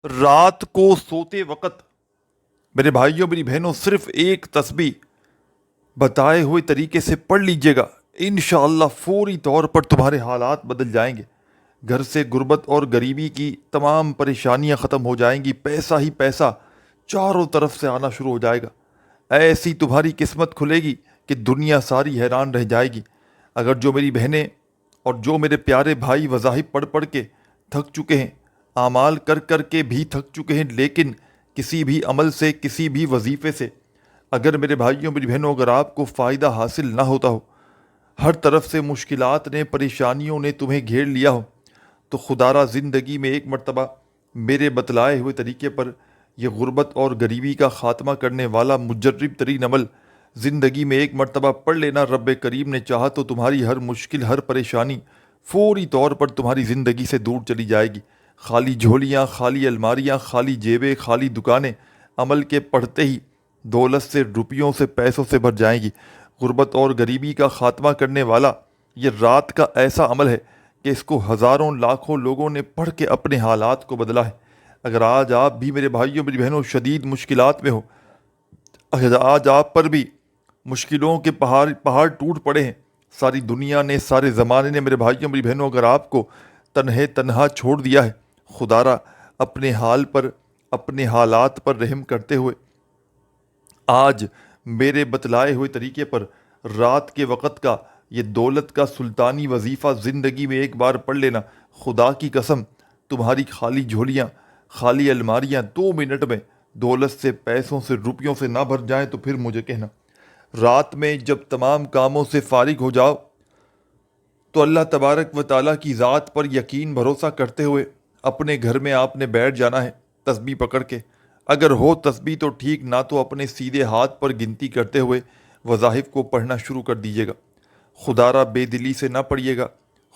رات کو سوتے وقت میرے بھائیوں میری بہنوں صرف ایک تسبیح بتائے ہوئے طریقے سے پڑھ لیجئے گا، انشاءاللہ فوری طور پر تمہارے حالات بدل جائیں گے۔ گھر سے غربت اور غریبی کی تمام پریشانیاں ختم ہو جائیں گی، پیسہ ہی پیسہ چاروں طرف سے آنا شروع ہو جائے گا۔ ایسی تمہاری قسمت کھلے گی کہ دنیا ساری حیران رہ جائے گی۔ اگر جو میری بہنیں اور جو میرے پیارے بھائی وظائف پڑھ پڑھ کے تھک چکے ہیں، اعمال کر کر کے بھی تھک چکے ہیں، لیکن کسی بھی عمل سے، کسی بھی وظیفے سے اگر میرے بھائیوں میری بہنوں اگر آپ کو فائدہ حاصل نہ ہوتا ہو، ہر طرف سے مشکلات نے، پریشانیوں نے تمہیں گھیر لیا ہو، تو خدا را زندگی میں ایک مرتبہ میرے بتلائے ہوئے طریقے پر یہ غربت اور غریبی کا خاتمہ کرنے والا مجرب ترین عمل زندگی میں ایک مرتبہ پڑھ لینا۔ رب کریم نے چاہا تو تمہاری ہر مشکل، ہر پریشانی فوری طور پر تمہاری زندگی سے دور چلی جائے گی۔ خالی جھولیاں، خالی الماریاں، خالی جیبیں، خالی دکانیں عمل کے پڑھتے ہی دولت سے، روپیوں سے، پیسوں سے بھر جائیں گی۔ غربت اور غریبی کا خاتمہ کرنے والا یہ رات کا ایسا عمل ہے کہ اس کو ہزاروں لاکھوں لوگوں نے پڑھ کے اپنے حالات کو بدلا ہے۔ اگر آج آپ بھی میرے بھائیوں میری بہنوں شدید مشکلات میں ہو، اگر آج آپ پر بھی مشکلوں کے پہاڑ ٹوٹ پڑے ہیں، ساری دنیا نے، سارے زمانے نے میرے بھائیوں میری بہنوں اگر آپ کو تنہا چھوڑ دیا ہے، خدا را اپنے حال پر، اپنے حالات پر رحم کرتے ہوئے آج میرے بتلائے ہوئے طریقے پر رات کے وقت کا یہ دولت کا سلطانی وظیفہ زندگی میں ایک بار پڑھ لینا۔ خدا کی قسم تمہاری خالی جھولیاں، خالی الماریاں 2 منٹ میں دولت سے، پیسوں سے، روپیوں سے نہ بھر جائیں تو پھر مجھے کہنا۔ رات میں جب تمام کاموں سے فارغ ہو جاؤ تو اللہ تبارک و تعالیٰ کی ذات پر یقین بھروسہ کرتے ہوئے اپنے گھر میں آپ نے بیٹھ جانا ہے تسبیح پکڑ کے۔ اگر ہو تسبیح تو ٹھیک، نہ تو اپنے سیدھے ہاتھ پر گنتی کرتے ہوئے وظائف کو پڑھنا شروع کر دیجیے گا۔ خدا را بے دلی سے نہ پڑھیے گا،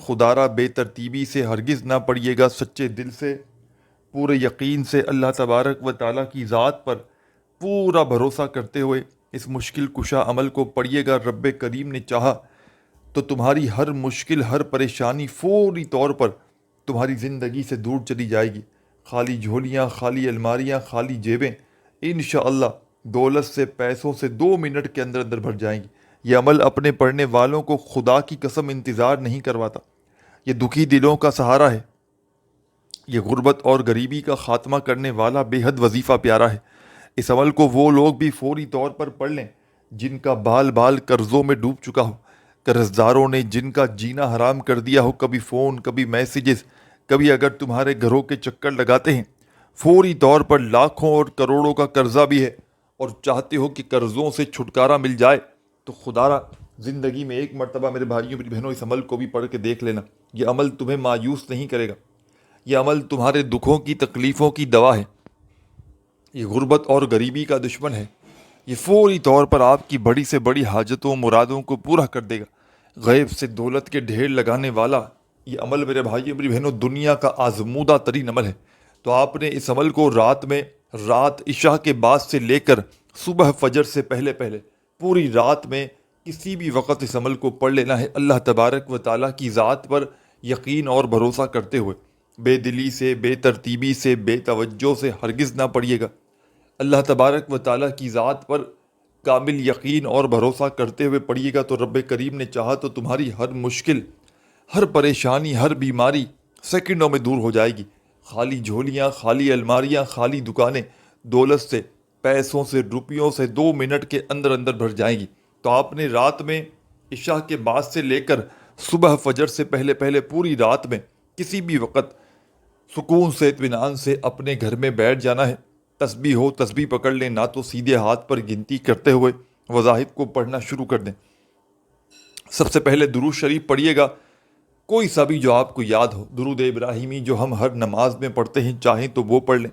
خدا را بے ترتیبی سے ہرگز نہ پڑھیے گا، سچے دل سے، پورے یقین سے اللہ تبارک و تعالیٰ کی ذات پر پورا بھروسہ کرتے ہوئے اس مشکل کشا عمل کو پڑھیے گا۔ رب کریم نے چاہا تو تمہاری ہر مشکل، ہر پریشانی فوری طور پر تمہاری زندگی سے دور چلی جائے گی۔ خالی جھولیاں، خالی الماریاں، خالی جیبیں انشاءاللہ دولت سے، پیسوں سے 2 منٹ کے اندر اندر بھر جائیں گی۔ یہ عمل اپنے پڑھنے والوں کو خدا کی قسم انتظار نہیں کرواتا، یہ دکھی دلوں کا سہارا ہے۔ یہ غربت اور غریبی کا خاتمہ کرنے والا بے حد وظیفہ پیارا ہے۔ اس عمل کو وہ لوگ بھی فوری طور پر پڑھ لیں جن کا بال بال قرضوں میں ڈوب چکا ہو، قرض داروں نے جن کا جینا حرام کر دیا ہو، کبھی فون، کبھی میسیجز، کبھی اگر تمہارے گھروں کے چکر لگاتے ہیں، فوری طور پر لاکھوں اور کروڑوں کا قرضہ بھی ہے اور چاہتے ہو کہ قرضوں سے چھٹکارا مل جائے، تو خدا را زندگی میں ایک مرتبہ میرے بھائیوں میری بہنوں اس عمل کو بھی پڑھ کے دیکھ لینا۔ یہ عمل تمہیں مایوس نہیں کرے گا، یہ عمل تمہارے دکھوں کی، تکلیفوں کی دوا ہے۔ یہ غربت اور غریبی کا دشمن ہے، یہ فوری طور پر آپ کی بڑی سے بڑی حاجتوں، مرادوں کو پورا کر دے گا۔ غیب سے دولت کے ڈھیر لگانے والا یہ عمل میرے بھائیوں میری بہنوں دنیا کا آزمودہ ترین عمل ہے۔ تو آپ نے اس عمل کو رات عشاء کے بعد سے لے کر صبح فجر سے پہلے پوری رات میں کسی بھی وقت اس عمل کو پڑھ لینا ہے، اللہ تبارک و تعالیٰ کی ذات پر یقین اور بھروسہ کرتے ہوئے۔ بے دلی سے، بے ترتیبی سے، بے توجہ سے ہرگز نہ پڑھیے گا۔ اللہ تبارک و تعالیٰ کی ذات پر کامل یقین اور بھروسہ کرتے ہوئے پڑھیے گا تو رب کریم نے چاہا تو تمہاری ہر مشکل، ہر پریشانی، ہر بیماری سیکنڈوں میں دور ہو جائے گی۔ خالی جھولیاں، خالی الماریاں، خالی دکانیں دولت سے، پیسوں سے، روپیوں سے 2 منٹ کے اندر اندر بھر جائیں گی۔ تو آپ نے رات میں عشاء کے بعد سے لے کر صبح فجر سے پہلے پوری رات میں کسی بھی وقت سکون سے، اطمینان سے اپنے گھر میں بیٹھ جانا ہے۔ تسبیح ہو تسبیح پکڑ لیں، نہ تو سیدھے ہاتھ پر گنتی کرتے ہوئے وظائف کو پڑھنا شروع کر دیں۔ سب سے پہلے درود شریف پڑھیے گا، کوئی سا بھی جو آپ کو یاد ہو، درود ابراہیمی جو ہم ہر نماز میں پڑھتے ہیں، چاہیں تو وہ پڑھ لیں،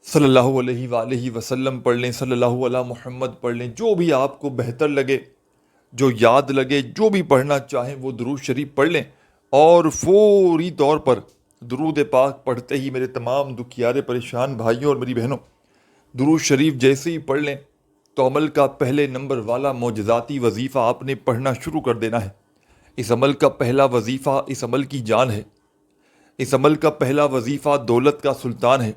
صلی اللہ علیہ وآلہ وسلم پڑھ لیں، صلی اللہ علیہ محمد پڑھ لیں، جو بھی آپ کو بہتر لگے، جو یاد لگے، جو بھی پڑھنا چاہیں وہ درود شریف پڑھ لیں۔ اور فوری طور پر درود پاک پڑھتے ہی میرے تمام دکھیارے پریشان بھائیوں اور میری بہنوں درود شریف جیسے ہی پڑھ لیں تو عمل کا پہلے نمبر والا معجزاتی وظیفہ آپ نے پڑھنا شروع کر دینا ہے۔ اس عمل کا پہلا وظیفہ، اس عمل کی جان ہے۔ اس عمل کا پہلا وظیفہ دولت کا سلطان ہے۔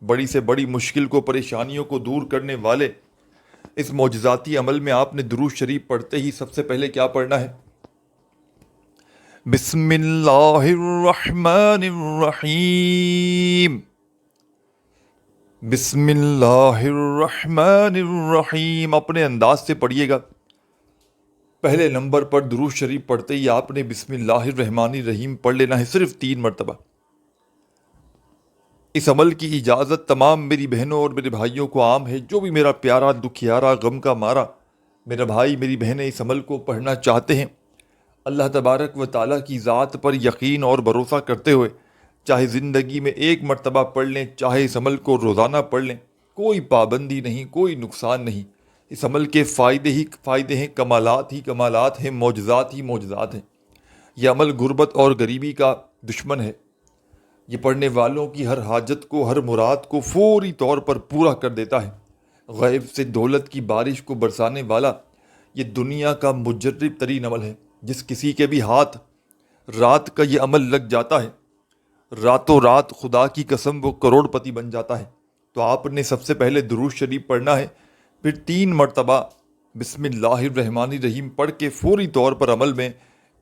بڑی سے بڑی مشکل کو، پریشانیوں کو دور کرنے والے اس معجزاتی عمل میں آپ نے درود شریف پڑھتے ہی سب سے پہلے کیا پڑھنا ہے؟ بسم اللہ الرحمن الرحیم، بسم اللہ الرحمن الرحیم اپنے انداز سے پڑھیے گا۔ پہلے نمبر پر درود شریف پڑھتے ہی آپ نے بسم اللہ الرحمن الرحیم پڑھ لینا ہے، صرف 3 مرتبہ۔ اس عمل کی اجازت تمام میری بہنوں اور میرے بھائیوں کو عام ہے۔ جو بھی میرا پیارا، دکھیارا، غم کا مارا میرا بھائی میری بہنیں اس عمل کو پڑھنا چاہتے ہیں، اللہ تبارک و تعالیٰ کی ذات پر یقین اور بھروسہ کرتے ہوئے چاہے زندگی میں 1 مرتبہ پڑھ لیں، چاہے اس عمل کو روزانہ پڑھ لیں، کوئی پابندی نہیں، کوئی نقصان نہیں۔ اس عمل کے فائدے ہی فائدے ہیں، کمالات ہی کمالات ہیں، معجزات ہی معجزات ہیں۔ یہ عمل غربت اور غریبی کا دشمن ہے۔ یہ پڑھنے والوں کی ہر حاجت کو، ہر مراد کو فوری طور پر پورا کر دیتا ہے۔ غیب سے دولت کی بارش کو برسانے والا یہ دنیا کا مجرب ترین عمل ہے۔ جس کسی کے بھی ہاتھ رات کا یہ عمل لگ جاتا ہے، راتوں رات خدا کی قسم وہ کروڑ پتی بن جاتا ہے۔ تو آپ نے سب سے پہلے درود شریف پڑھنا ہے، پھر 3 مرتبہ بسم اللہ الرحمن الرحیم پڑھ کے فوری طور پر عمل میں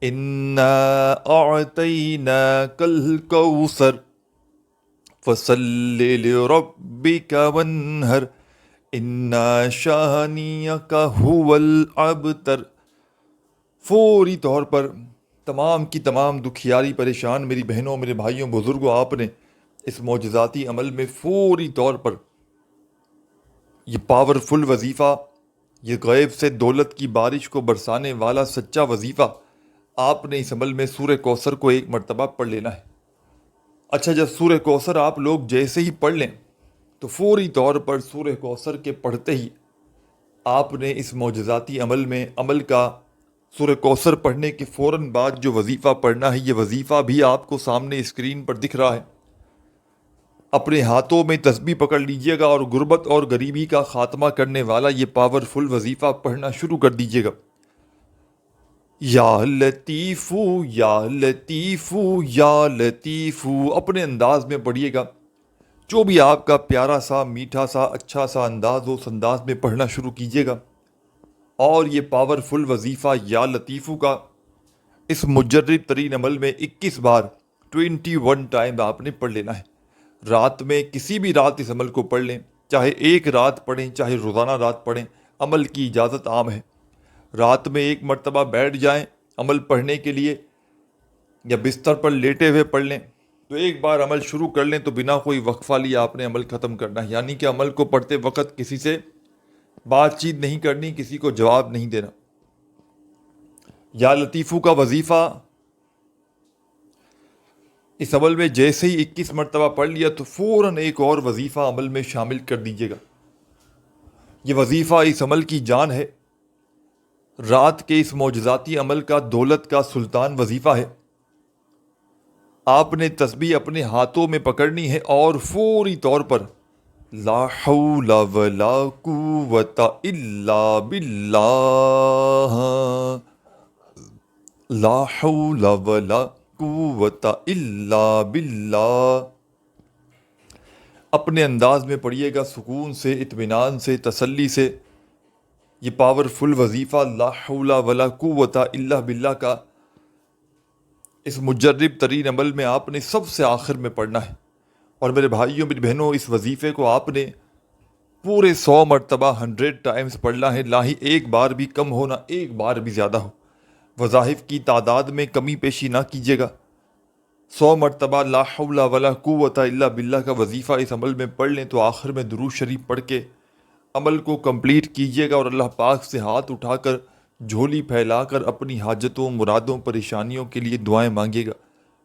اِنَّا أَعْطَيْنَاكَ الْكَوْثَرَ فَصَلِّ لِرَبِّكَ وَانْحَرْ إِنَّ شَانِئَكَ هُوَ الْأَبْتَرُ، فوری طور پر تمام کی تمام دکھیاری پریشان میری بہنوں، میرے بھائیوں، بزرگوں، آپ نے اس معجزاتی عمل میں فوری طور پر یہ پاورفل وظیفہ، یہ غیب سے دولت کی بارش کو برسانے والا سچا وظیفہ، آپ نے اس عمل میں سورہ کوثر کو 1 مرتبہ پڑھ لینا ہے۔ اچھا، جب سورہ کوثر آپ لوگ جیسے ہی پڑھ لیں تو فوری طور پر سورہ کوثر کے پڑھتے ہی آپ نے اس معجزاتی عمل کا سورہ کوثر پڑھنے کے فوراً بعد جو وظیفہ پڑھنا ہے، یہ وظیفہ بھی آپ کو سامنے اسکرین پر دکھ رہا ہے۔ اپنے ہاتھوں میں تسبیح پکڑ لیجئے گا اور غربت اور غریبی کا خاتمہ کرنے والا یہ پاورفل وظیفہ پڑھنا شروع کر دیجئے گا۔ یا لطیفو یا لطیفو یا لطیفو اپنے انداز میں پڑھیے گا۔ جو بھی آپ کا پیارا سا، میٹھا سا، اچھا سا انداز ہو، اس انداز میں پڑھنا شروع کیجئے گا۔ اور یہ پاورفل وظیفہ یا لطیفو کا اس مجرب ترین عمل میں 21 بار 21 ٹائم آپ نے پڑھ لینا ہے۔ رات میں کسی بھی رات اس عمل کو پڑھ لیں، چاہے 1 رات پڑھیں، چاہے روزانہ رات پڑھیں، عمل کی اجازت عام ہے۔ رات میں 1 مرتبہ بیٹھ جائیں عمل پڑھنے کے لیے، یا بستر پر لیٹے ہوئے پڑھ لیں، تو 1 بار عمل شروع کر لیں تو بنا کوئی وقفہ لیے آپ نے عمل ختم کرنا ہے۔ یعنی کہ عمل کو پڑھتے وقت کسی سے بات چیت نہیں کرنی، کسی کو جواب نہیں دینا۔ یا لطیفو کا وظیفہ اس عمل میں جیسے ہی 21 مرتبہ پڑھ لیا تو فوراً ایک اور وظیفہ عمل میں شامل کر دیجیے گا۔ یہ وظیفہ اس عمل کی جان ہے۔ رات کے اس معجزاتی عمل کا دولت کا سلطان وظیفہ ہے۔ آپ نے تسبیح اپنے ہاتھوں میں پکڑنی ہے اور فوری طور پر لا حول ولا قوت الا باللہ، لا حول ولا قوت الا باللہ اپنے انداز میں پڑھیے گا، سکون سے، اطمینان سے، تسلی سے۔ یہ پاورفل وظیفہ لا حول ولا قوت الا باللہ کا اس مجرب ترین عمل میں آپ نے سب سے آخر میں پڑھنا ہے۔ اور میرے بھائیوں، میری بہنوں، اس وظیفے کو آپ نے پورے 100 مرتبہ 100 ٹائمز پڑھنا ہے، نہ ہی 1 بار بھی کم ہو، نہ 1 بار بھی زیادہ ہو۔ وظائف کی تعداد میں کمی پیشی نہ کیجیے گا۔ 100 مرتبہ لا حول ولا قوت الا باللہ کا وظیفہ اس عمل میں پڑھ لیں تو آخر میں درود شریف پڑھ کے عمل کو کمپلیٹ کیجیے گا، اور اللہ پاک سے ہاتھ اٹھا کر، جھولی پھیلا کر اپنی حاجتوں، مرادوں، پریشانیوں کے لیے دعائیں مانگیے گا۔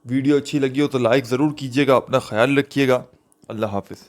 ویڈیو اچھی لگی ہو تو لائک ضرور کیجیے گا۔ اپنا خیال رکھیے گا۔ اللہ حافظ۔